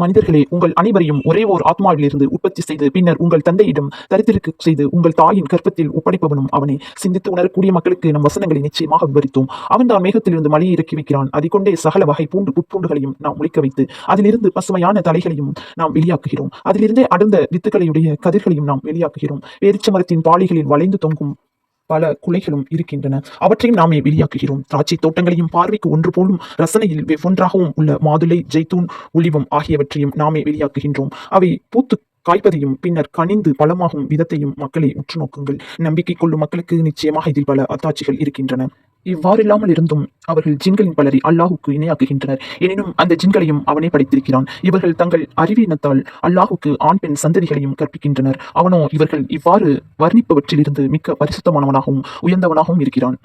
மனிதர்களே, உங்கள் அனைவரையும் ஒரே ஓர் ஆத்மாவிலிருந்து உற்பத்தி செய்து பின்னர் உங்கள் தந்தையிடம் தரித்திருக்க செய்து உங்கள் தாயின் கர்ப்பத்தில் ஒப்படைப்பவனும் அவனே. சிந்தித்து உணரக்கூடிய மக்களுக்கு நம் வசனங்களை நிச்சயமாக விவரித்தோம். அவன்தான் மேகத்திலிருந்து மழையை இறக்கி வைக்கிறான். அதிகொண்டே சகல வகை புட்பூண்டுகளையும் நாம் முளைக்க வைத்து அதிலிருந்து பசுமையான தலைகளையும் நாம் வெளியாக்குகிறோம். அதிலிருந்தே அடர்ந்த வித்துக்களையுடைய கதிர்களையும் நாம் வெளியாக்குகிறோம். பேரிச்ச மரத்தின் பாலிகளில் வளைந்து தொங்கும் பல குலைகளும் இருக்கின்றன. அவற்றையும் நாமே வெளியாக்குகிறோம். திராட்சை தோட்டங்களையும் பார்வைக்கு ஒன்று போலும் ரசனையில் வெவ்வொன்றாகவும் உள்ள மாதுளை, ஜெய்தூன், ஒலிவம் ஆகியவற்றையும் நாமே வெளியாக்குகின்றோம். அவை பூத்து காய்ப்பதையும் பின்னர் கனிந்து பலமாகும் விதத்தையும் மக்களை உற்று நோக்குங்கள். நம்பிக்கை கொள்ளும் மக்களுக்கு நிச்சயமாக இதில் பல அத்தாட்சிகள் இருக்கின்றன. இவ்வாறில்லாமல் இருந்தும் அவர்கள் ஜின்களின் பலரை அல்லாஹுக்கு இணையாக்குகின்றனர். எனினும் அந்த ஜின்களையும் அவனே படைத்திருக்கிறான். இவர்கள் தங்கள் அறிவீனத்தால் அல்லாஹுக்கு ஆண் பெண் சந்ததிகளையும் கற்பிக்கின்றனர். அவனோ இவர்கள் இவ்வாறு வர்ணிப்பவற்றிலிருந்து மிக்க பரிசுத்தமானவனாகவும் உயர்ந்தவனாகவும் இருக்கிறான்.